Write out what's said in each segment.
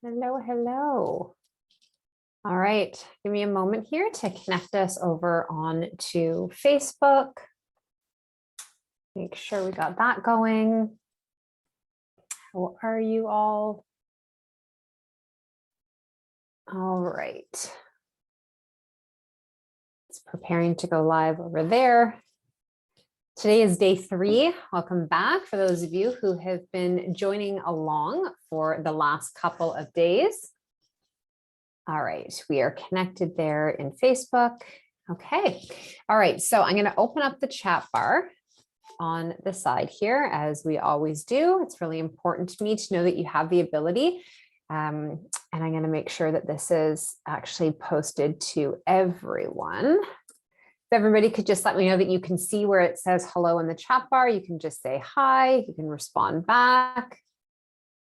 Hello, hello. All right, give me a moment here to connect us over on to Facebook. Make sure we got that going. How are you all? All right. It's preparing to go live over there. Today is day 3. Welcome back for those of you who have been joining along for the last couple of days. All right, we are connected there in Facebook. Okay, all right, so I'm going to open up the chat bar on the side here, as we always do. It's really important to me to know that you have the ability, and I'm going to make sure that this is actually posted to everyone. If everybody could just let me know that you can see where it says hello in the chat bar, you can just say hi, you can respond back.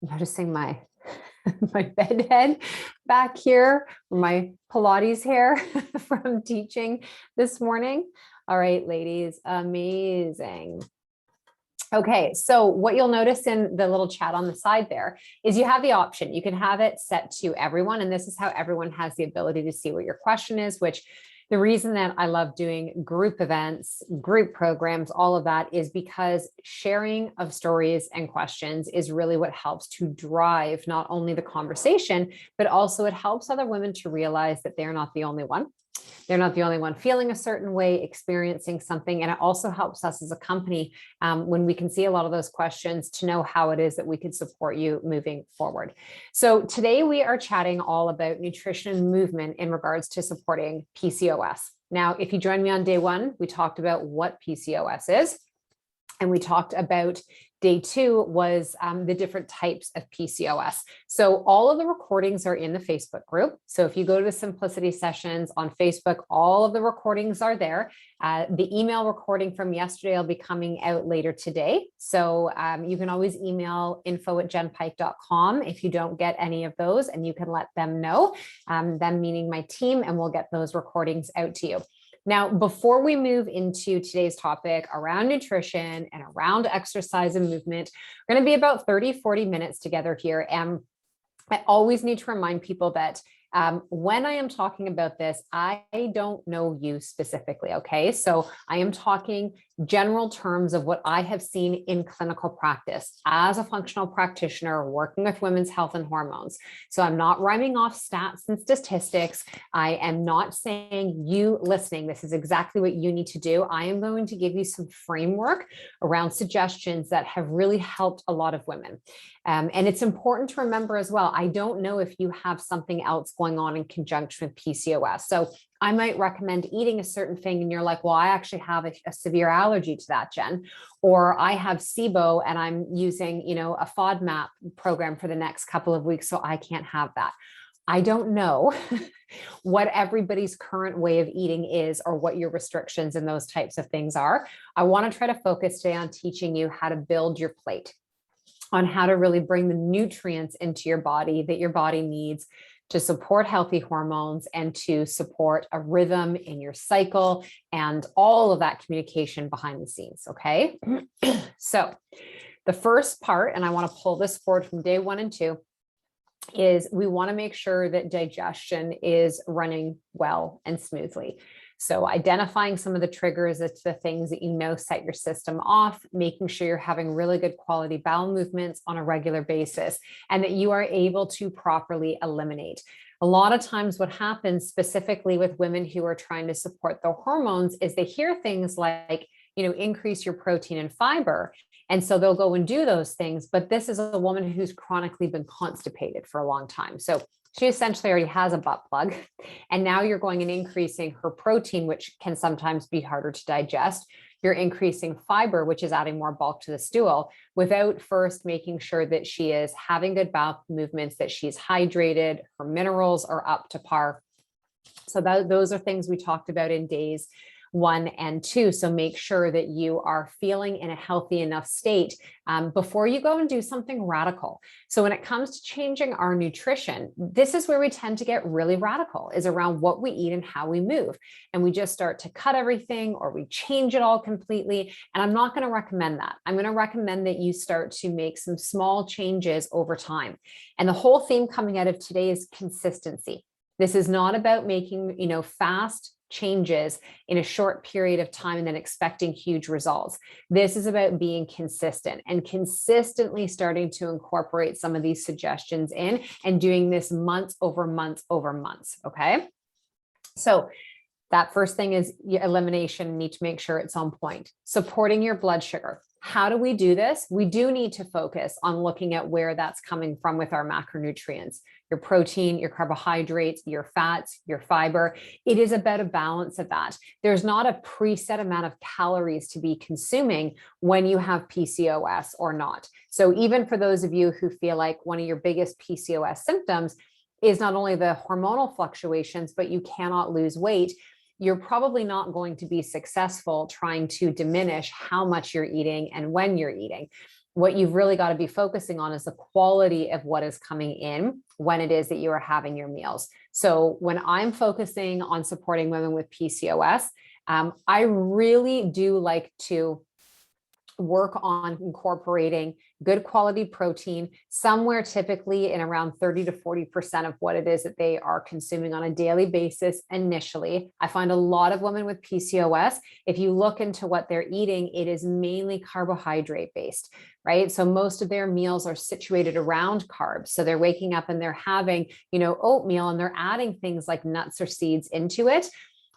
I'm noticing my my bed head back here, my Pilates hair from teaching this morning. All right, ladies, amazing. Okay, so what you'll notice in the little chat on the side there is you have the option. You can have it set to everyone, and this is how everyone has the ability to see what your question is, which the reason that I love doing group events, group programs, all of that is because sharing of stories and questions is really what helps to drive not only the conversation, but also it helps other women to realize that they're not the only one. They're not the only one feeling a certain way, experiencing something. And it also helps us as a company, when we can see a lot of those questions, to know how it is that we could support you moving forward. So today we are chatting all about nutrition and movement in regards to supporting PCOS. Now, if you joined me on day 1, we talked about what PCOS is. And we talked about day 2 was the different types of PCOS. So all of the recordings are in the Facebook group. So if you go to Simplicity Sessions on Facebook, all of the recordings are there. The email recording from yesterday will be coming out later today. So you can always email info@jenpike.com if you don't get any of those, and you can let them know, them meaning my team, and we'll get those recordings out to you. Now, before we move into today's topic around nutrition and around exercise and movement, we're going to be about 30-40 minutes together here. And I always need to remind people that when I am talking about this, I don't know you specifically, okay? So I am talking general terms of what I have seen in clinical practice as a functional practitioner working with women's health and hormones. So I'm not rhyming off stats and statistics. I am not saying you listening, this is exactly what you need to do. I am going to give you some framework around suggestions that have really helped a lot of women. And it's important to remember as well, I don't know if you have something else going on in conjunction with PCOS. So I might recommend eating a certain thing and you're like, well, I actually have a severe allergy to that, Jen, or I have SIBO and I'm using, a FODMAP program for the next couple of weeks, so I can't have that. I don't know what everybody's current way of eating is or what your restrictions and those types of things are. I want to try to focus today on teaching you how to build your plate, on how to really bring the nutrients into your body that your body needs to support healthy hormones and to support a rhythm in your cycle and all of that communication behind the scenes, okay? So the first part, and I want to pull this forward from day 1 and 2, is we want to make sure that digestion is running well and smoothly. So identifying some of the triggers, it's the things that set your system off, making sure you're having really good quality bowel movements on a regular basis, and that you are able to properly eliminate. A lot of times what happens specifically with women who are trying to support their hormones is they hear things like, increase your protein and fiber. And so they'll go and do those things. But this is a woman who's chronically been constipated for a long time. So she essentially already has a butt plug. And now you're going and increasing her protein, which can sometimes be harder to digest. You're increasing fiber, which is adding more bulk to the stool, without first making sure that she is having good bowel movements, that she's hydrated, her minerals are up to par. So those are things we talked about in days 1 and 2. So make sure that you are feeling in a healthy enough state before you go and do something radical. So when it comes to changing our nutrition, this is where we tend to get really radical, is around what we eat and how we move. And we just start to cut everything, or we change it all completely. And I'm not going to recommend that. I'm going to recommend that you start to make some small changes over time. And the whole theme coming out of today is consistency. This is not about making, fast changes in a short period of time and then expecting huge results. This is about being consistent and consistently starting to incorporate some of these suggestions in, and doing this months over months over months. Okay. So that first thing is your elimination. You need to make sure it's on point. Supporting your blood sugar. How do we do this? We do need to focus on looking at where that's coming from with our macronutrients, your protein, your carbohydrates, your fats, your fiber. It is about a balance of that. There's not a preset amount of calories to be consuming when you have PCOS or not. So even for those of you who feel like one of your biggest PCOS symptoms is not only the hormonal fluctuations, but you cannot lose weight, you're probably not going to be successful trying to diminish how much you're eating and when you're eating. What you've really got to be focusing on is the quality of what is coming in when it is that you are having your meals. So when I'm focusing on supporting women with PCOS, I really do like to work on incorporating good quality protein, somewhere typically in around 30 to 40% of what it is that they are consuming on a daily basis initially. I find a lot of women with PCOS, if you look into what they're eating, it is mainly carbohydrate based, right? So most of their meals are situated around carbs. So they're waking up and they're having, oatmeal, and they're adding things like nuts or seeds into it.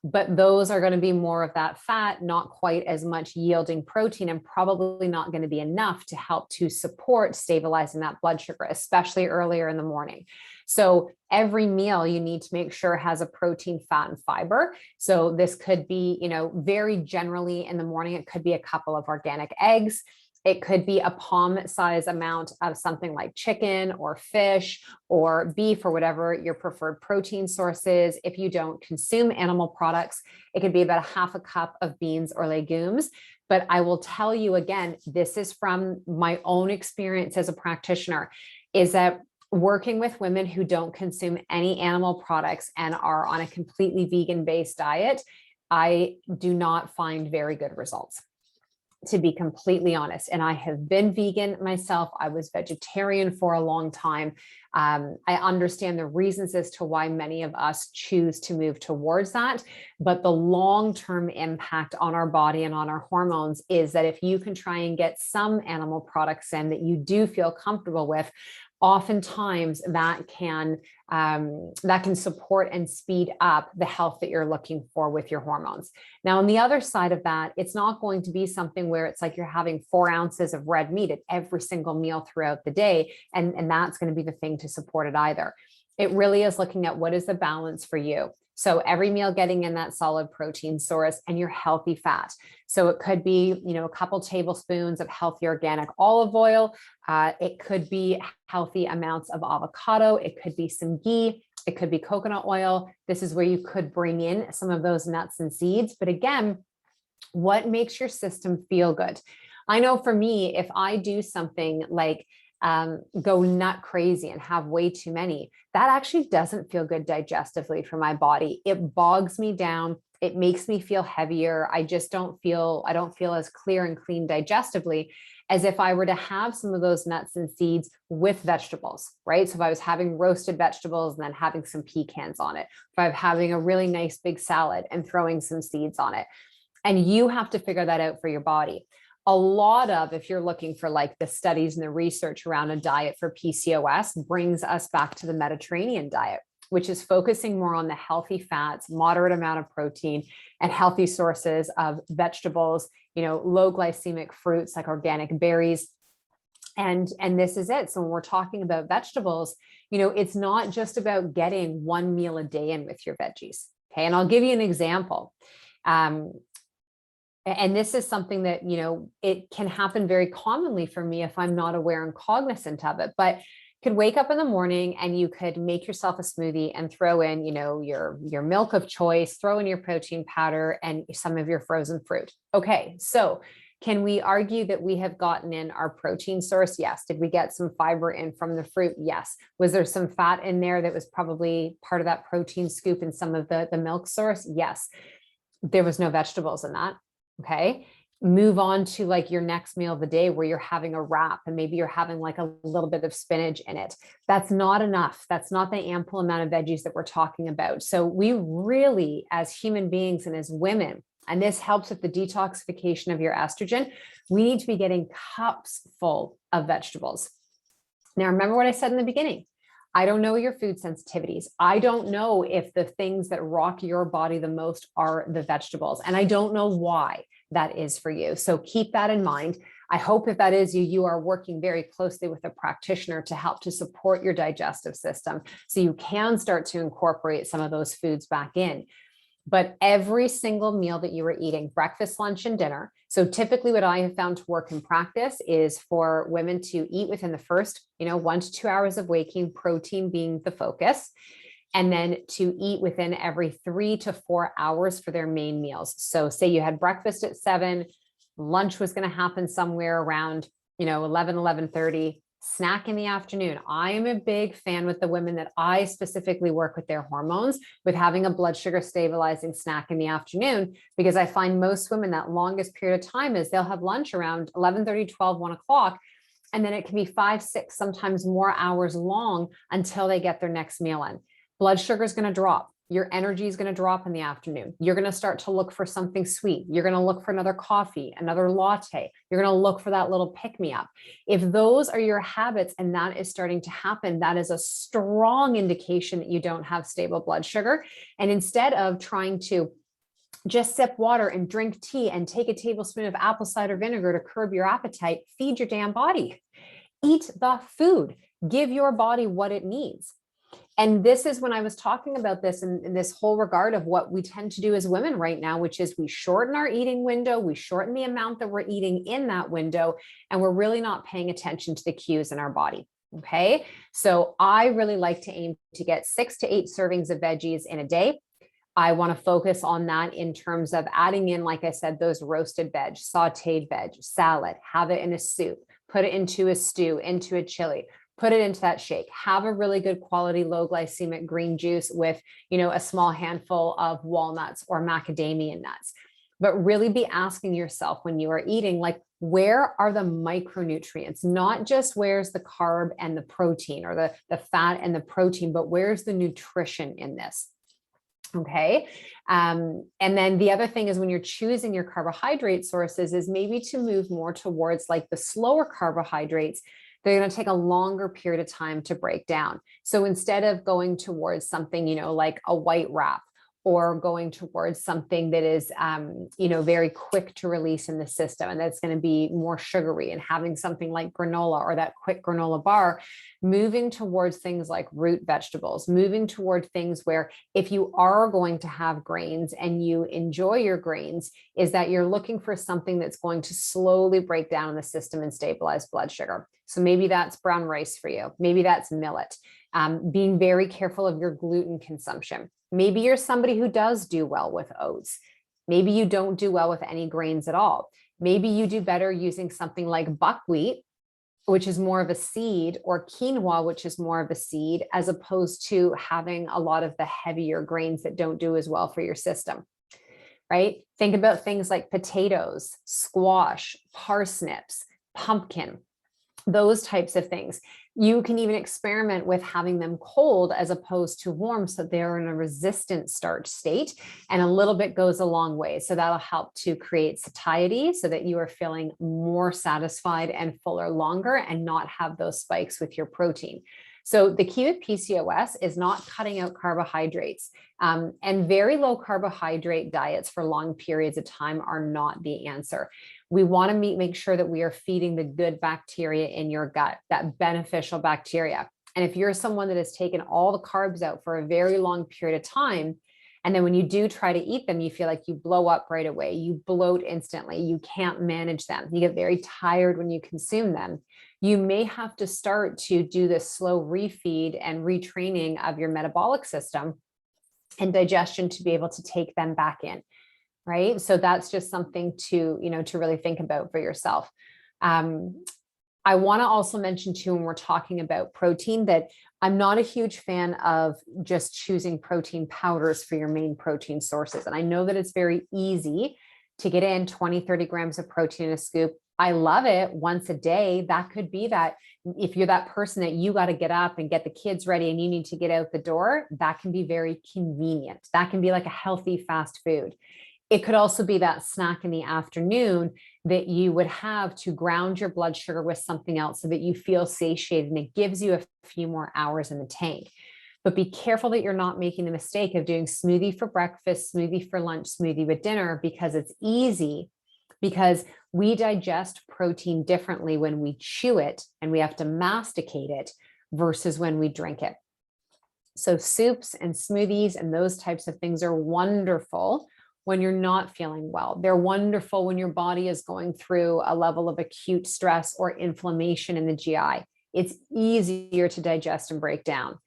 But those are going to be more of that fat, not quite as much yielding protein, and probably not going to be enough to help to support stabilizing that blood sugar, especially earlier in the morning. So every meal you need to make sure has a protein, fat, and fiber. So this could be, very generally in the morning, it could be a couple of organic eggs. It could be a palm-size amount of something like chicken or fish or beef or whatever your preferred protein source is. If you don't consume animal products, it could be about a half a cup of beans or legumes. But I will tell you again, this is from my own experience as a practitioner, is that working with women who don't consume any animal products and are on a completely vegan-based diet, I do not find very good results, to be completely honest. And I have been vegan myself. I was vegetarian for a long time. I understand the reasons as to why many of us choose to move towards that. But the long-term impact on our body and on our hormones is that if you can try and get some animal products in that you do feel comfortable with, oftentimes that can support and speed up the health that you're looking for with your hormones. Now, on the other side of that, it's not going to be something where it's like you're having 4 ounces of red meat at every single meal throughout the day, and that's going to be the thing to support it either. It really is looking at what is the balance for you. So every meal getting in that solid protein source and your healthy fat. So it could be, a couple tablespoons of healthy organic olive oil. It could be healthy amounts of avocado. It could be some ghee. It could be coconut oil. This is where you could bring in some of those nuts and seeds. But again, what makes your system feel good? I know for me, if I do something like go nut crazy and have way too many, that actually doesn't feel good digestively for my body. It bogs me down. It makes me feel heavier. I don't feel as clear and clean digestively as if I were to have some of those nuts and seeds with vegetables, right? So if I was having roasted vegetables and then having some pecans on it, if I'm having a really nice big salad and throwing some seeds on it, and you have to figure that out for your body. A lot of, if you're looking for like the studies and the research around a diet for PCOS, brings us back to the Mediterranean diet, which is focusing more on the healthy fats, moderate amount of protein, and healthy sources of vegetables, low glycemic fruits like organic berries. And this is it. So when we're talking about vegetables, it's not just about getting 1 meal a day in with your veggies. Okay. And I'll give you an example. And this is something that, it can happen very commonly for me if I'm not aware and cognizant of it. But could wake up in the morning and you could make yourself a smoothie and throw in, your milk of choice, throw in your protein powder and some of your frozen fruit. Okay, so can we argue that we have gotten in our protein source? Yes. Did we get some fiber in from the fruit? Yes. Was there some fat in there that was probably part of that protein scoop in some of the milk source? Yes. There was no vegetables in that. Okay. Move on to like your next meal of the day where you're having a wrap and maybe you're having like a little bit of spinach in it. That's not enough. That's not the ample amount of veggies that we're talking about. So we really, as human beings and as women, and this helps with the detoxification of your estrogen, we need to be getting cups full of vegetables. Now, remember what I said in the beginning. I don't know your food sensitivities. I don't know if the things that rock your body the most are the vegetables, and I don't know why that is for you. So keep that in mind. I hope if that is you, you are working very closely with a practitioner to help to support your digestive system so you can start to incorporate some of those foods back in. But every single meal that you are eating, breakfast, lunch, and dinner. So typically what I have found to work in practice is for women to eat within the first, 1 to 2 hours of waking, protein being the focus, and then to eat within every 3 to 4 hours for their main meals. So say you had breakfast at 7, lunch was going to happen somewhere around, 11, 11:30. Snack in the afternoon. I am a big fan with the women that I specifically work with their hormones with having a blood sugar stabilizing snack in the afternoon, because I find most women that longest period of time is they'll have lunch around 11:30, 12, 1 o'clock. And then it can be 5, 6, sometimes more hours long until they get their next meal in. Blood sugar is going to drop. Your energy is going to drop in the afternoon. You're going to start to look for something sweet. You're going to look for another coffee, another latte. You're going to look for that little pick-me-up. If those are your habits and that is starting to happen, that is a strong indication that you don't have stable blood sugar. And instead of trying to just sip water and drink tea and take a tablespoon of apple cider vinegar to curb your appetite, feed your damn body. Eat the food. Give your body what it needs. And this is when I was talking about this in this whole regard of what we tend to do as women right now, which is we shorten our eating window, we shorten the amount that we're eating in that window, and we're really not paying attention to the cues in our body. Okay. So I really like to aim to get 6 to 8 servings of veggies in a day. I want to focus on that in terms of adding in, like I said, those roasted veg, sauteed veg, salad, have it in a soup, put it into a stew, into a chili. Put it into that shake. Have a really good quality low glycemic green juice with, a small handful of walnuts or macadamia nuts. But really be asking yourself when you are eating, like, where are the micronutrients? Not just where's the carb and the protein or the fat and the protein, but where's the nutrition in this? Okay. And then the other thing is when you're choosing your carbohydrate sources is maybe to move more towards like the slower carbohydrates. They're going to take a longer period of time to break down. So instead of going towards something, like a white wrap, or going towards something that is, very quick to release in the system, and that's going to be more sugary, and having something like granola or that quick granola bar, moving towards things like root vegetables, moving toward things where if you are going to have grains and you enjoy your grains, is that you're looking for something that's going to slowly break down in the system and stabilize blood sugar. So maybe that's brown rice for you. Maybe that's millet. Being very careful of your gluten consumption. Maybe you're somebody who does do well with oats. Maybe you don't do well with any grains at all. Maybe you do better using something like buckwheat, which is more of a seed, or quinoa, which is more of a seed, as opposed to having a lot of the heavier grains that don't do as well for your system, right? Think about things like potatoes, squash, parsnips, pumpkin, those types of things. You can even experiment with having them cold as opposed to warm, so they're in a resistant starch state, and a little bit goes a long way. So that'll help to create satiety so that you are feeling more satisfied and fuller longer and not have those spikes with your protein. So the key with PCOS is not cutting out carbohydrates, and very low carbohydrate diets for long periods of time are not the answer. We want to make sure that we are feeding the good bacteria in your gut, that beneficial bacteria. And if you're someone that has taken all the carbs out for a very long period of time, and then when you do try to eat them, you feel like you blow up right away, you bloat instantly, you can't manage them, you get very tired when you consume them, you may have to start to do this slow refeed and retraining of your metabolic system and digestion to be able to take them back in, right? So that's just something to, to really think about for yourself. I want to also mention too, when we're talking about protein, that I'm not a huge fan of just choosing protein powders for your main protein sources. And I know that it's very easy to get in 20, 30 grams of protein in a scoop. I love it once a day. That could be that if you're that person that you got to get up and get the kids ready and you need to get out the door, that can be very convenient. That can be like a healthy fast food. It could also be that snack in the afternoon that you would have to ground your blood sugar with something else so that you feel satiated and it gives you a few more hours in the tank. But be careful that you're not making the mistake of doing smoothie for breakfast, smoothie for lunch, smoothie with dinner, because it's easy, because we digest protein differently when we chew it and we have to masticate it versus when we drink it. So soups and smoothies and those types of things are wonderful when you're not feeling well. They're wonderful when your body is going through a level of acute stress or inflammation in the GI. It's easier to digest and break down.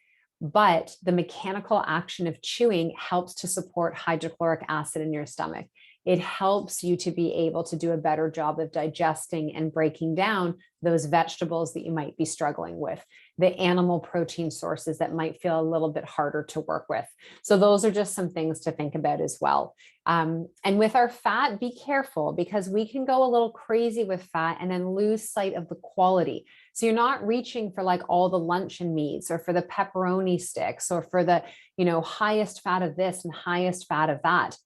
But the mechanical action of chewing helps to support hydrochloric acid in your stomach. It helps you to be able to do a better job of digesting and breaking down those vegetables that you might be struggling with, the animal protein sources that might feel a little bit harder to work with. So those are just some things to think about as well. And with our fat, be careful, because we can go a little crazy with fat and then lose sight of the quality. So you're not reaching for like all the luncheon meats or for the pepperoni sticks or for the, highest fat of this and highest fat of that.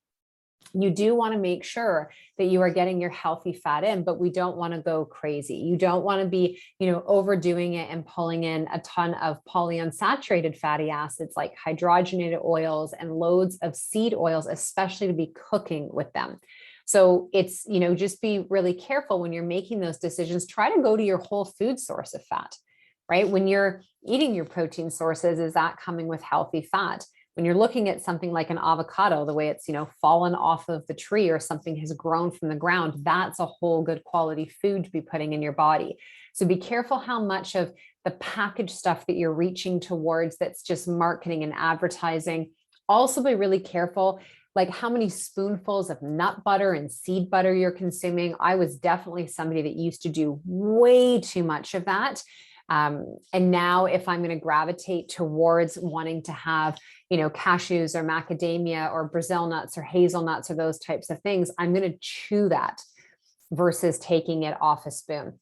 You do want to make sure that you are getting your healthy fat in, but we don't want to go crazy. You don't want to be, overdoing it and pulling in a ton of polyunsaturated fatty acids like hydrogenated oils and loads of seed oils, especially to be cooking with them. So it's, just be really careful when you're making those decisions. Try to go to your whole food source of fat, right? When you're eating your protein sources, is that coming with healthy fat? When you're looking at something like an avocado, the way it's, fallen off of the tree or something has grown from the ground, that's a whole good quality food to be putting in your body. So be careful how much of the packaged stuff that you're reaching towards that's just marketing and advertising. Also be really careful, like how many spoonfuls of nut butter and seed butter you're consuming. I was definitely somebody that used to do way too much of that. And now if I'm going to gravitate towards wanting to have, cashews or macadamia or Brazil nuts or hazelnuts or those types of things, I'm going to chew that versus taking it off a spoon.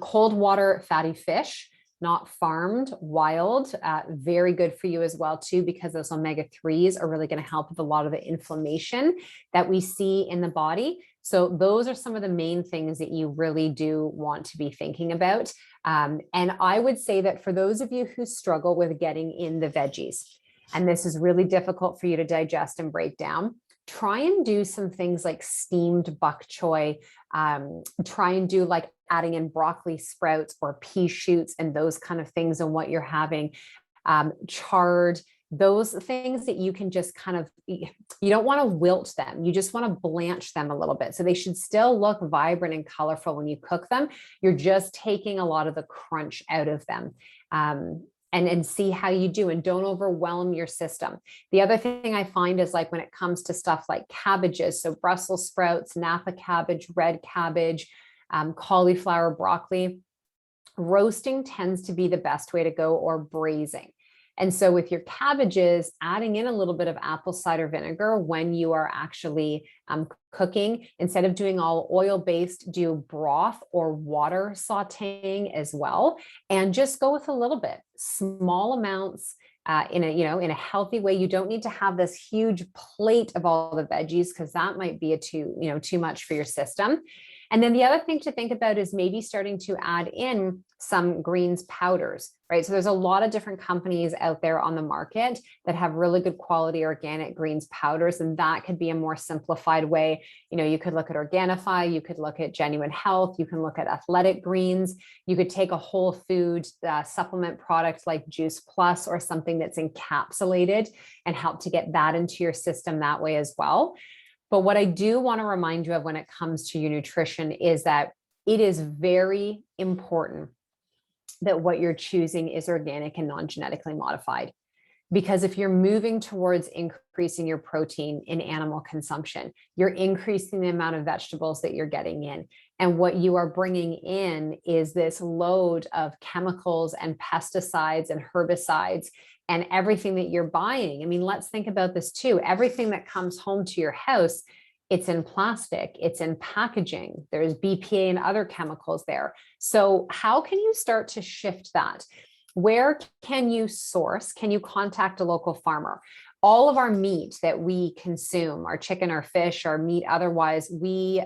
Cold water fatty fish, not farmed, wild, very good for you as well too, because those omega-3s are really going to help with a lot of the inflammation that we see in the body. So those are some of the main things that you really do want to be thinking about. And I would say that for those of you who struggle with getting in the veggies, and this is really difficult for you to digest and break down, try and do some things like steamed bok choy. Try and do like adding in broccoli sprouts or pea shoots and those kind of things and what you're having. Chard, those things that you can just kind of, you don't want to wilt them. You just want to blanch them a little bit. So they should still look vibrant and colorful when you cook them. You're just taking a lot of the crunch out of them. And see how you do, and don't overwhelm your system. The other thing I find is like when it comes to stuff like cabbages, so Brussels sprouts, Napa cabbage, red cabbage, cauliflower, broccoli, roasting tends to be the best way to go, or braising. And so with your cabbages, adding in a little bit of apple cider vinegar when you are actually cooking, instead of doing all oil-based, do broth or water sauteing as well. And just go with a little bit, small amounts, in a healthy way. You don't need to have this huge plate of all the veggies, because that might be too much for your system. And then the other thing to think about is maybe starting to add in some greens powders, right? So there's a lot of different companies out there on the market that have really good quality organic greens powders. And that could be a more simplified way. You could look at Organifi, you could look at Genuine Health, you can look at Athletic Greens, you could take a whole food supplement product like Juice Plus or something that's encapsulated and help to get that into your system that way as well. But what I do want to remind you of when it comes to your nutrition is that it is very important that what you're choosing is organic and non-genetically modified. Because if you're moving towards increasing your protein in animal consumption, you're increasing the amount of vegetables that you're getting in. And what you are bringing in is this load of chemicals and pesticides and herbicides and everything that you're buying. I mean, let's think about this too. Everything that comes home to your house, it's in plastic, it's in packaging, there's BPA and other chemicals there. So how can you start to shift that? Where can you source? Can you contact a local farmer? All of our meat that we consume, our chicken, our fish, our meat, otherwise, we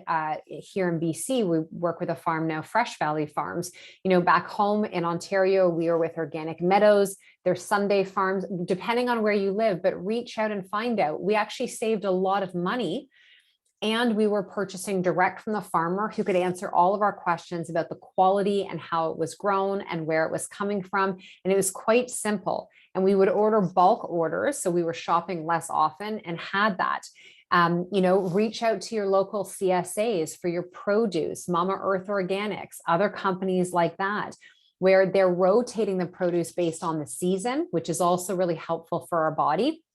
here in BC, we work with a farm now, Fresh Valley Farms. You know, back home in Ontario, we are with Organic Meadows. There's Sunday farms, depending on where you live, but reach out and find out. We actually saved a lot of money. And we were purchasing direct from the farmer who could answer all of our questions about the quality and how it was grown and where it was coming from. And it was quite simple. And we would order bulk orders. So we were shopping less often and had that. You know, reach out to your local CSAs for your produce, Mama Earth Organics, other companies like that, where they're rotating the produce based on the season, which is also really helpful for our body.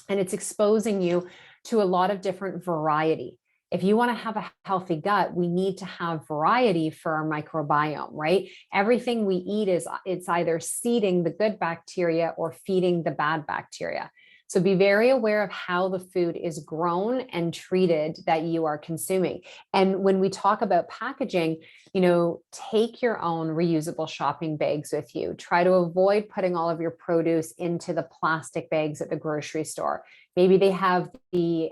And it's exposing you to a lot of different variety. If you want to have a healthy gut, we need to have variety for our microbiome, right? Everything we eat it's either seeding the good bacteria or feeding the bad bacteria. So be very aware of how the food is grown and treated that you are consuming. And when we talk about packaging, you know, take your own reusable shopping bags with you. Try to avoid putting all of your produce into the plastic bags at the grocery store. Maybe they have the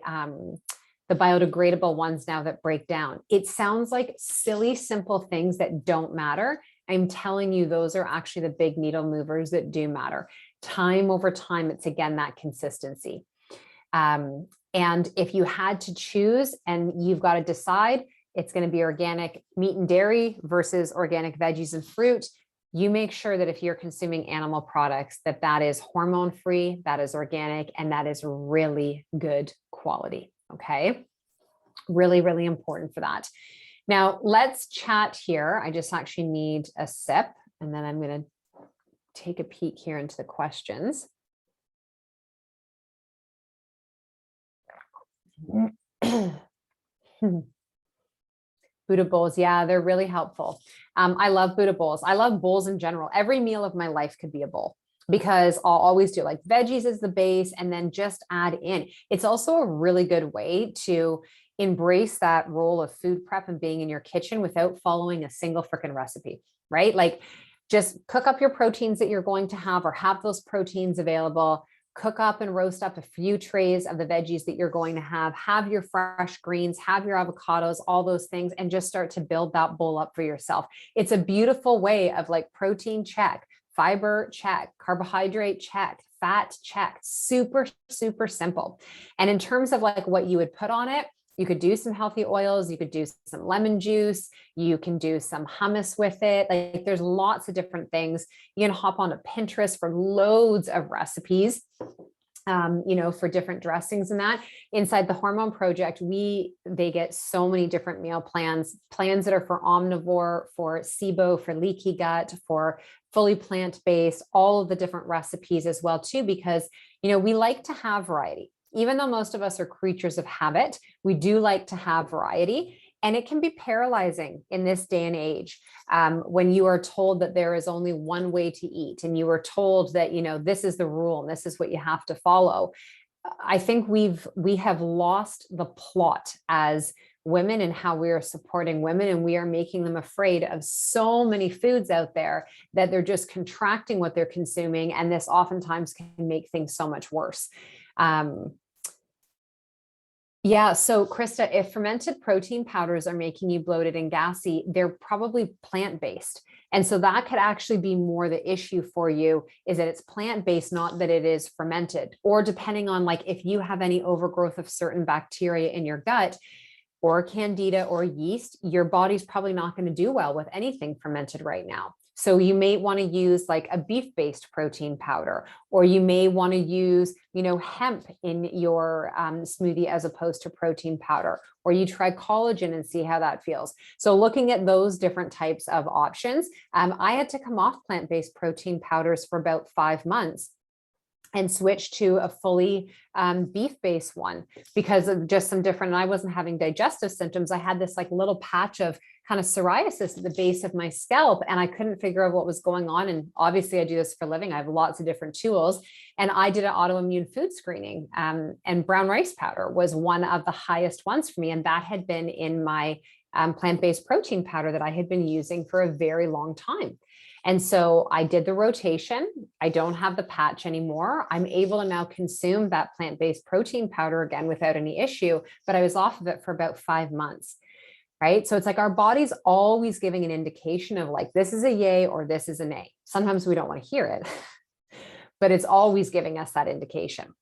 biodegradable ones now that break down. It sounds like silly, simple things that don't matter. I'm telling you, those are actually the big needle movers that do matter. Time over time, it's again that consistency. And if you had to choose and you've got to decide, it's going to be organic meat and dairy versus organic veggies and fruit. You make sure that if you're consuming animal products, that is hormone free, that is organic, and that is really good quality. Okay. Really, really important for that. Now let's chat here. I just actually need a sip and then I'm going to take a peek here into the questions. Buddha bowls. Yeah, they're really helpful. I love Buddha bowls. I love bowls in general. Every meal of my life could be a bowl because I'll always do like veggies as the base and then just add in. It's also a really good way to embrace that role of food prep and being in your kitchen without following a single freaking recipe, right? Like just cook up your proteins that you're going to have or have those proteins available. Cook up and roast up a few trays of the veggies that you're going to have your fresh greens, have your avocados, all those things, and just start to build that bowl up for yourself. It's a beautiful way of like protein check, fiber check, carbohydrate check, fat check, super, super simple. And in terms of like what you would put on it, you could do some healthy oils, you could do some lemon juice, you can do some hummus with it. Like there's lots of different things. You can hop onto Pinterest for loads of recipes, you know, for different dressings and that. Inside the Hormone Project, they get so many different meal plans that are for omnivore, for SIBO, for leaky gut, for fully plant-based, all of the different recipes as well too, because, you know, we like to have variety. Even though most of us are creatures of habit, we do like to have variety. And it can be paralyzing in this day and age when you are told that there is only one way to eat and you are told that, you know, this is the rule and this is what you have to follow. I think we have lost the plot as women and how we are supporting women, and we are making them afraid of so many foods out there that they're just contracting what they're consuming. And this oftentimes can make things so much worse. Yeah. So Krista, if fermented protein powders are making you bloated and gassy, they're probably plant-based. And so that could actually be more the issue for you, is that it's plant-based, not that it is fermented, or depending on like if you have any overgrowth of certain bacteria in your gut or candida or yeast, your body's probably not going to do well with anything fermented right now. So you may want to use like a beef-based protein powder, or you may want to use, hemp in your smoothie as opposed to protein powder, or you try collagen and see how that feels. So looking at those different types of options, I had to come off plant-based protein powders for about 5 months and switch to a fully beef-based one because of just some different, and I wasn't having digestive symptoms. I had this like little patch of kind of psoriasis at the base of my scalp, and I couldn't figure out what was going on. And obviously I do this for a living. I have lots of different tools, and I did an autoimmune food screening, and brown rice powder was one of the highest ones for me. And that had been in my plant-based protein powder that I had been using for a very long time. And so I did the rotation. I don't have the patch anymore. I'm able to now consume that plant-based protein powder again without any issue, but I was off of it for about 5 months, right? So it's like our body's always giving an indication of like, this is a yay or this is a nay. Sometimes we don't want to hear it, but it's always giving us that indication.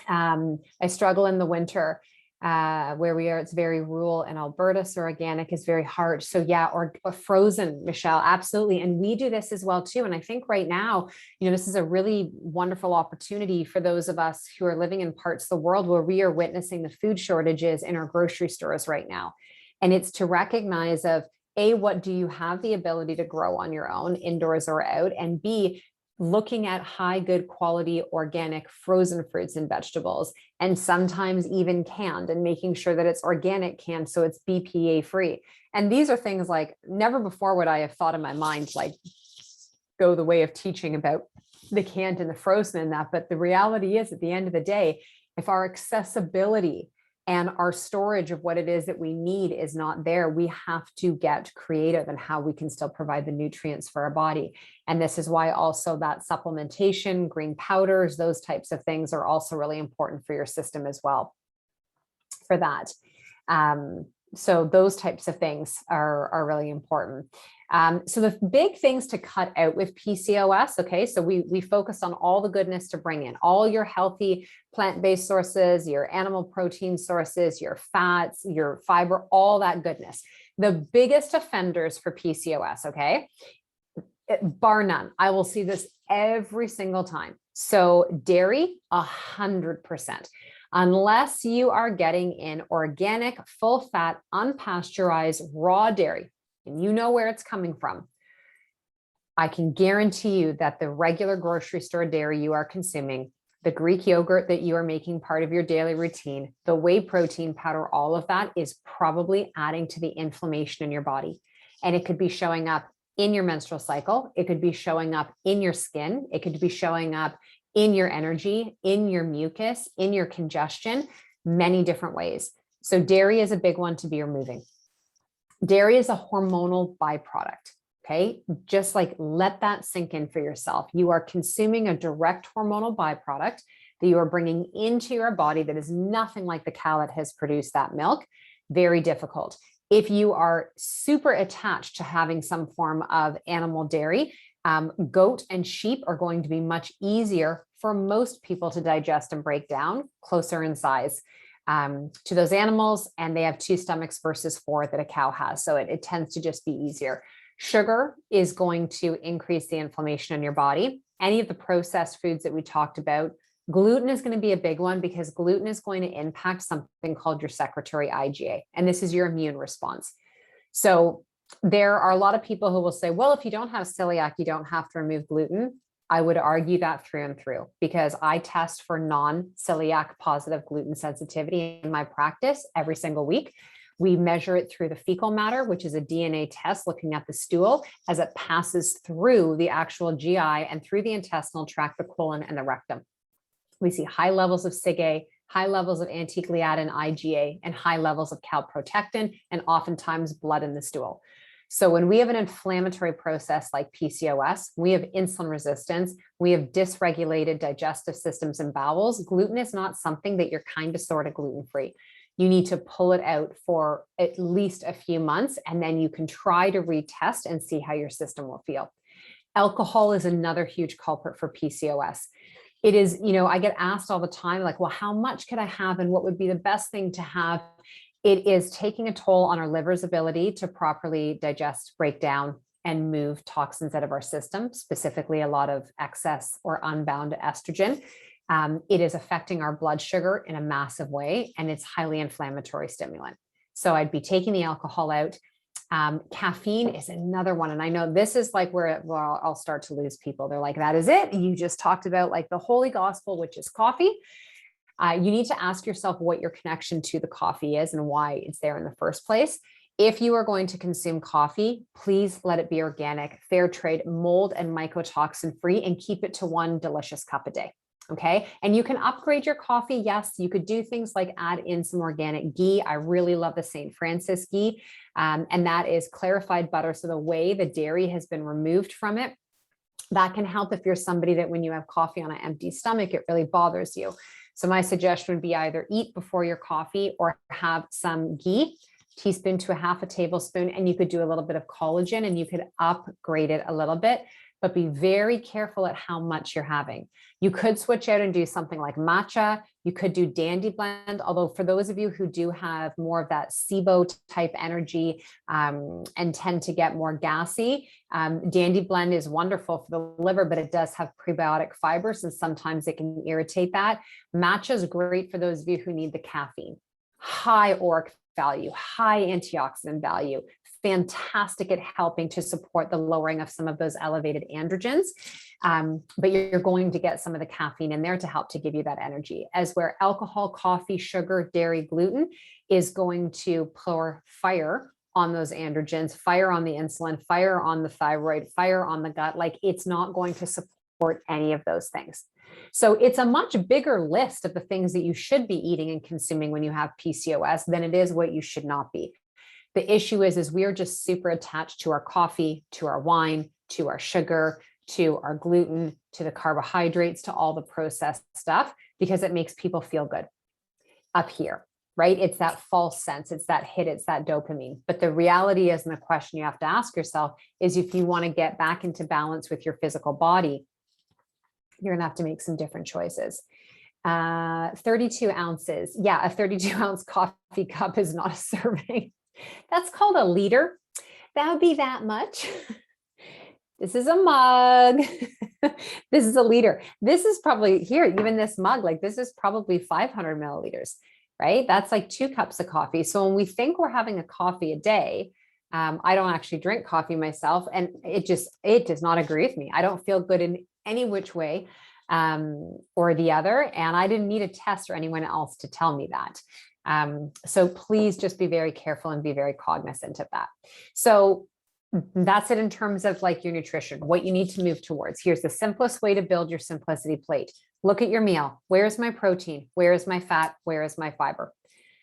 I struggle in the winter where we are. It's very rural in Alberta, so organic is very hard. So yeah, or frozen, Michelle, absolutely. And we do this as well too. And I think right now, this is a really wonderful opportunity for those of us who are living in parts of the world where we are witnessing the food shortages in our grocery stores right now. And it's to recognize of A, what do you have the ability to grow on your own, indoors or out? And B, looking at high, good quality, organic frozen fruits and vegetables, and sometimes even canned, and making sure that it's organic canned, so it's BPA free. And these are things like never before would I have thought in my mind, like go the way of teaching about the canned and the frozen and that. But the reality is at the end of the day, if our accessibility and our storage of what it is that we need is not there, we have to get creative in how we can still provide the nutrients for our body. And this is why also that supplementation, green powders, those types of things are also really important for your system as well for that. So those types of things are really important. So the big things to cut out with PCOS, okay, so we focused on all the goodness to bring in, all your healthy plant-based sources, your animal protein sources, your fats, your fiber, all that goodness. The biggest offenders for PCOS, okay, bar none, I will see this every single time. So dairy, 100%. Unless you are getting in organic, full fat, unpasteurized, raw dairy, and you know where it's coming from, I can guarantee you that the regular grocery store dairy you are consuming, the Greek yogurt that you are making part of your daily routine, the whey protein powder, all of that is probably adding to the inflammation in your body. And it could be showing up in your menstrual cycle. It could be showing up in your skin. It could be showing up in your energy, in your mucus, in your congestion, many different ways. So dairy is a big one to be removing. Dairy is a hormonal byproduct, okay? Just like let that sink in for yourself. You are consuming a direct hormonal byproduct that you are bringing into your body that is nothing like the cow that has produced that milk. Very difficult. If you are super attached to having some form of animal dairy, goat and sheep are going to be much easier for most people to digest and break down, closer in size to those animals. And they have 2 stomachs versus 4 that a cow has. So it tends to just be easier. Sugar is going to increase the inflammation in your body. Any of the processed foods that we talked about, gluten is going to be a big one because gluten is going to impact something called your secretory IgA. And this is your immune response. So there are a lot of people who will say, well, if you don't have celiac, you don't have to remove gluten. I would argue that through and through because I test for non-celiac positive gluten sensitivity in my practice every single week. We measure it through the fecal matter, which is a DNA test looking at the stool as it passes through the actual GI and through the intestinal tract, the colon, and the rectum. We see high levels of SIGA, high levels of anti-gliadin IgA, and high levels of calprotectin, and oftentimes blood in the stool. So when we have an inflammatory process like PCOS, we have insulin resistance, we have dysregulated digestive systems and bowels, gluten is not something that you're kind of sort of gluten-free. You need to pull it out for at least a few months, and then you can try to retest and see how your system will feel. Alcohol is another huge culprit for PCOS. It is, I get asked all the time, like, well, how much could I have and what would be the best thing to have? It is taking a toll on our liver's ability to properly digest, break down and move toxins out of our system, specifically a lot of excess or unbound estrogen. It is affecting our blood sugar in a massive way, and it's highly inflammatory stimulant. So I'd be taking the alcohol out. Caffeine is another one. And I know this is like where I'll start to lose people. They're like, that is it. You just talked about like the holy gospel, which is coffee. You need to ask yourself what your connection to the coffee is and why it's there in the first place. If you are going to consume coffee, please let it be organic, fair trade, mold and mycotoxin free, and keep it to 1 delicious cup a day. Okay. And you can upgrade your coffee. Yes, you could do things like add in some organic ghee. I really love the St. Francis ghee. And that is clarified butter. So the way the dairy has been removed from it, that can help if you're somebody that when you have coffee on an empty stomach, it really bothers you. So my suggestion would be either eat before your coffee or have some ghee, teaspoon to a half a tablespoon, and you could do a little bit of collagen and you could upgrade it a little bit, but be very careful at how much you're having. You could switch out and do something like matcha. You could do dandy blend, although for those of you who do have more of that SIBO type energy and tend to get more gassy, dandy blend is wonderful for the liver, but it does have prebiotic fibers and sometimes it can irritate that. Matcha is great for those of you who need the caffeine. High ORAC value, high antioxidant value, fantastic at helping to support the lowering of some of those elevated androgens. But you're going to get some of the caffeine in there to help to give you that energy, as where alcohol, coffee, sugar, dairy, gluten is going to pour fire on those androgens, fire on the insulin, fire on the thyroid, fire on the gut. Like it's not going to support any of those things. So it's a much bigger list of the things that you should be eating and consuming when you have PCOS than it is what you should not be. The issue is we are just super attached to our coffee, to our wine, to our sugar, to our gluten, to the carbohydrates, to all the processed stuff, because it makes people feel good up here, right? It's that false sense, it's that hit, it's that dopamine. But the reality is, and the question you have to ask yourself is, if you want to get back into balance with your physical body, you're going to have to make some different choices. 32 ounces. Yeah, a 32 ounce coffee cup is not a serving. That's called a liter. That would be that much. This is a mug. This is a liter. This is probably here, even this mug, like this is probably 500 milliliters, right? That's like 2 cups of coffee. So when we think we're having a coffee a day, I don't actually drink coffee myself, and it does not agree with me. I don't feel good in any which way or the other. And I didn't need a test or anyone else to tell me that. So please just be very careful and be very cognizant of that. So that's it in terms of like your nutrition, what you need to move towards. Here's the simplest way to build your simplicity plate. Look at your meal. Where is my protein? Where is my fat? Where is my fiber?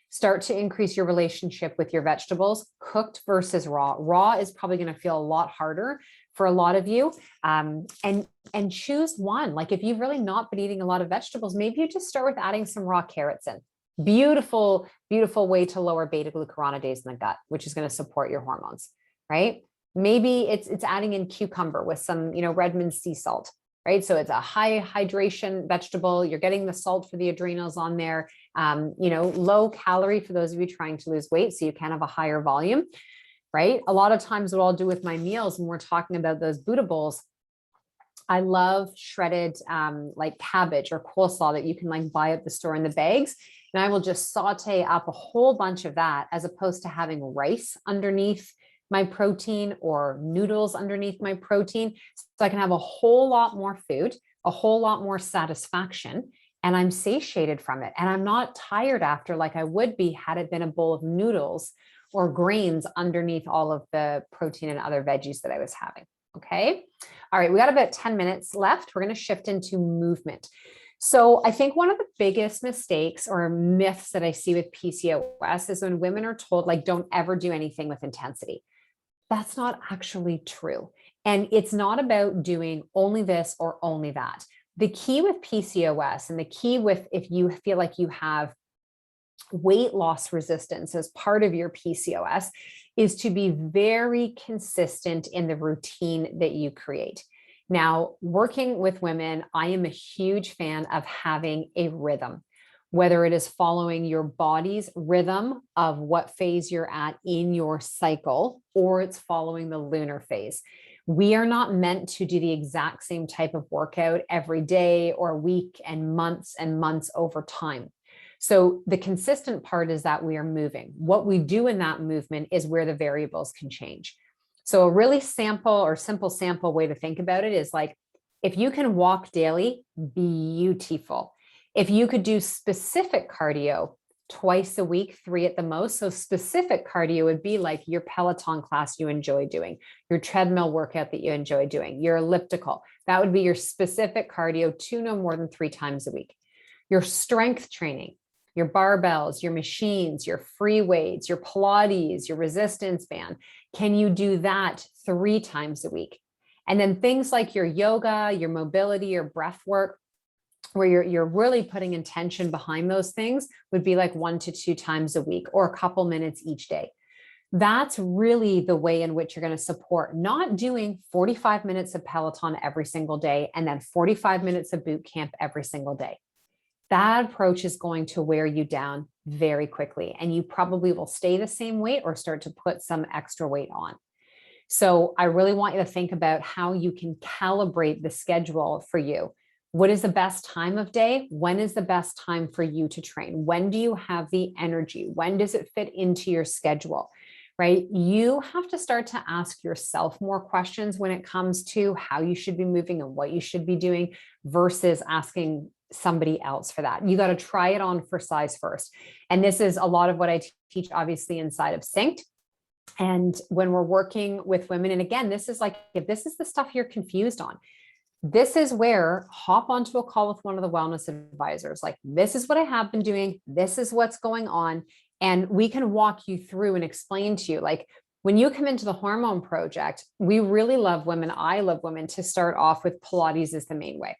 Start to increase your relationship with your vegetables, cooked versus raw. Raw is probably going to feel a lot harder for a lot of you. And choose one. Like if you've really not been eating a lot of vegetables, maybe you just start with adding some raw carrots in. Beautiful, beautiful way to lower beta glucuronidase in the gut, which is going to support your hormones, right? Maybe it's adding in cucumber with some, Redmond sea salt, right? So it's a high hydration vegetable. You're getting the salt for the adrenals on there, low calorie for those of you trying to lose weight. So you can have a higher volume, right? A lot of times what I'll do with my meals when we're talking about those Buddha bowls, I love shredded like cabbage or coleslaw that you can like buy at the store in the bags. And I will just saute up a whole bunch of that as opposed to having rice underneath my protein or noodles underneath my protein. So I can have a whole lot more food, a whole lot more satisfaction, and I'm satiated from it. And I'm not tired after like I would be had it been a bowl of noodles or grains underneath all of the protein and other veggies that I was having. Okay. All right. We got about 10 minutes left. We're going to shift into movement. So I think one of the biggest mistakes or myths that I see with PCOS is when women are told, like, don't ever do anything with intensity. That's not actually true. And it's not about doing only this or only that. The key with PCOS and the key with if you feel like you have weight loss resistance as part of your PCOS is to be very consistent in the routine that you create. Now, working with women, I am a huge fan of having a rhythm. whether it is following your body's rhythm of what phase you're at in your cycle, or it's following the lunar phase. We are not meant to do the exact same type of workout every day or week and months over time. So the consistent part is that we are moving. What we do in that movement is where the variables can change. So a really simple sample way to think about it is like, if you can walk daily, beautiful. If you could do specific cardio twice a week, 3 at the most. So specific cardio would be like your Peloton class you enjoy doing, your treadmill workout that you enjoy doing, your elliptical. That would be your specific cardio, 2 no more than 3 times a week. Your strength training, your barbells, your machines, your free weights, your Pilates, your resistance band. Can you do that 3 times a week? And then things like your yoga, your mobility, your breath work, where you're really putting intention behind those things, would be like 1 to 2 times a week or a couple minutes each day. That's really the way in which you're going to support not doing 45 minutes of Peloton every single day and then 45 minutes of boot camp every single day. That approach is going to wear you down very quickly, and you probably will stay the same weight or start to put some extra weight on. So I really want you to think about how you can calibrate the schedule for you. What is the best time of day? When is the best time for you to train? When do you have the energy? When does it fit into your schedule, right? You have to start to ask yourself more questions when it comes to how you should be moving and what you should be doing versus asking somebody else for that. You got to try it on for size first. And this is a lot of what I teach, obviously, inside of Synced. And when we're working with women, and again, this is like, if this is the stuff you're confused on, this is where hop onto a call with one of the wellness advisors. Like, this is what I have been doing. This is what's going on. And we can walk you through and explain to you, like, when you come into the hormone project, we really love women. I love women to start off with Pilates as the main way.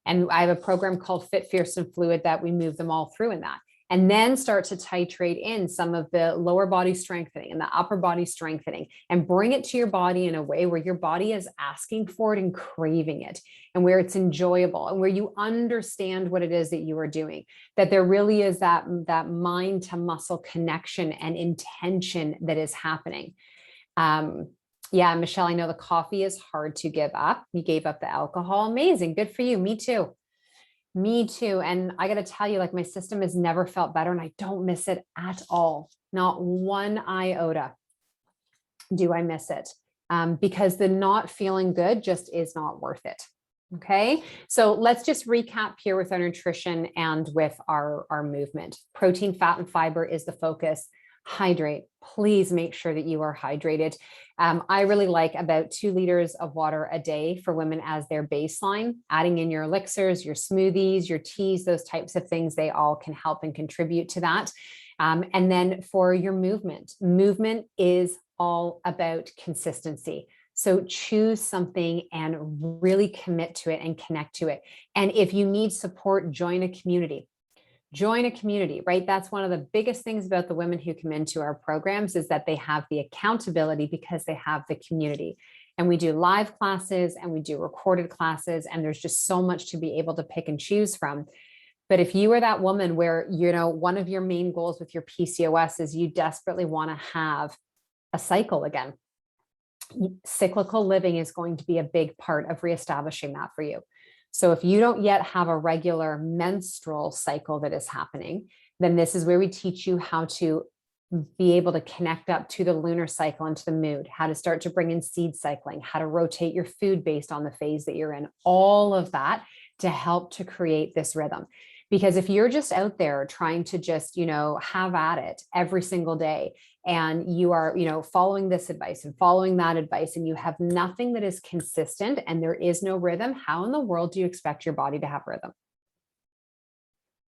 And I have a program called Fit, Fierce, and Fluid that we move them all through in that. And then start to titrate in some of the lower body strengthening and the upper body strengthening and bring it to your body in a way where your body is asking for it and craving it, and where it's enjoyable and where you understand what it is that you are doing, that there really is that mind to muscle connection and intention that is happening. Yeah, Michelle, I know the coffee is hard to give up. You gave up the alcohol. Amazing. Good for you. Me too. Me too. And I got to tell you, like, my system has never felt better, and I don't miss it at all. Not one iota do I miss it, because the not feeling good just is not worth it. Okay. So let's just recap here with our nutrition and with our movement. Protein, fat, and fiber is the focus. Hydrate. Please make sure that you are hydrated. I really like about 2 liters of water a day for women as their baseline. Adding in your elixirs, your smoothies, your teas, those types of things, they all can help and contribute to that. And then for your movement is all about consistency. So choose something and really commit to it and connect to it. And if you need support, join a community. Join a community, right? That's one of the biggest things about the women who come into our programs, is that they have the accountability because they have the community. And we do live classes and we do recorded classes, and there's just so much to be able to pick and choose from. But if you are that woman where, you know, one of your main goals with your PCOS is you desperately want to have a cycle again, cyclical living is going to be a big part of reestablishing that for you. So if you don't yet have a regular menstrual cycle that is happening, then this is where we teach you how to be able to connect up to the lunar cycle and to the mood, how to start to bring in seed cycling, how to rotate your food based on the phase that you're in, all of that to help to create this rhythm. Because if you're just out there trying to just, you know, have at it every single day, and you are, you know, following this advice and following that advice, and you have nothing that is consistent and there is no rhythm, how in the world do you expect your body to have rhythm?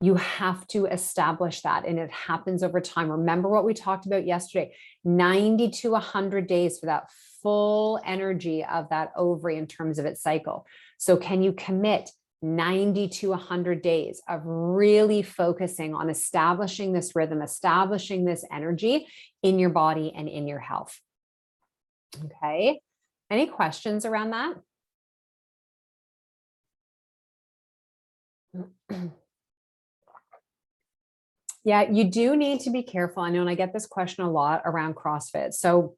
You have to establish that, and it happens over time. Remember what we talked about yesterday, 90 to 100 days for that full energy of that ovary in terms of its cycle. So can you commit 90 to 100 days of really focusing on establishing this rhythm, establishing this energy in your body and in your health? Okay. Any questions around that? Yeah, you do need to be careful. I know, and I get this question a lot around CrossFit. So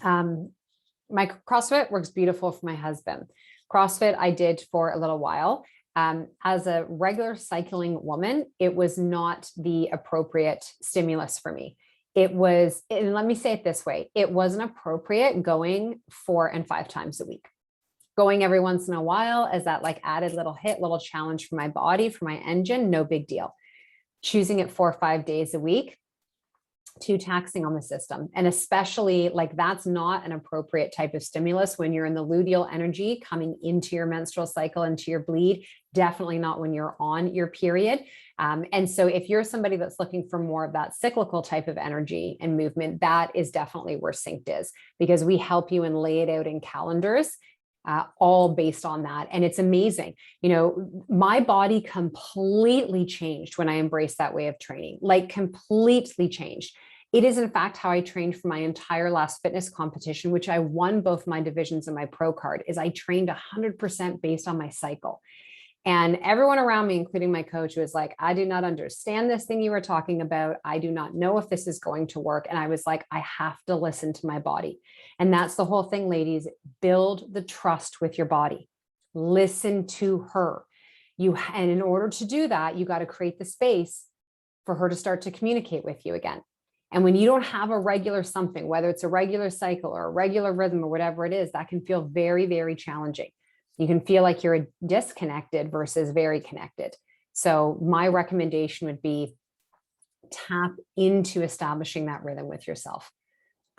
my CrossFit works beautiful for my husband. CrossFit I did for a little while. As a regular cycling woman, it was not the appropriate stimulus for me. It was, and let me say it this way, it wasn't appropriate going 4 and 5 times a week. Going every once in a while as that like added little hit, little challenge for my body, for my engine, no big deal. Choosing it 4 or 5 days a week, too taxing on the system. And especially like that's not an appropriate type of stimulus when you're in the luteal energy coming into your menstrual cycle, into your bleed, definitely not when you're on your period. And so if you're somebody that's looking for more of that cyclical type of energy and movement, that is definitely where Synced is, because we help you and lay it out in calendars. All based on that. And it's amazing. You know, my body completely changed when I embraced that way of training, like completely changed. It is in fact how I trained for my entire last fitness competition, which I won both my divisions and my pro card, is I trained 100% based on my cycle. And everyone around me, including my coach, was like, I do not understand this thing you were talking about. I do not know if this is going to work. And I was like, I have to listen to my body. And that's the whole thing, ladies. Build the trust with your body. Listen to her. And in order to do that, you got to create the space for her to start to communicate with you again. And when you don't have a regular something, whether it's a regular cycle or a regular rhythm or whatever it is, that can feel very, very challenging. You can feel like you're disconnected versus very connected. So my recommendation would be tap into establishing that rhythm with yourself.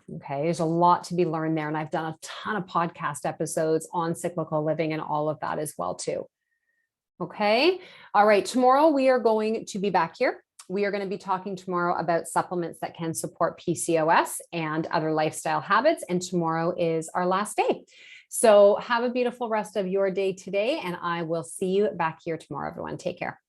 Okay, there's a lot to be learned there. And I've done a ton of podcast episodes on cyclical living and all of that as well too. Okay, all right, tomorrow we are going to be back here. We are going to be talking tomorrow about supplements that can support PCOS and other lifestyle habits. And tomorrow is our last day. So have a beautiful rest of your day today, and I will see you back here tomorrow, everyone. Take care.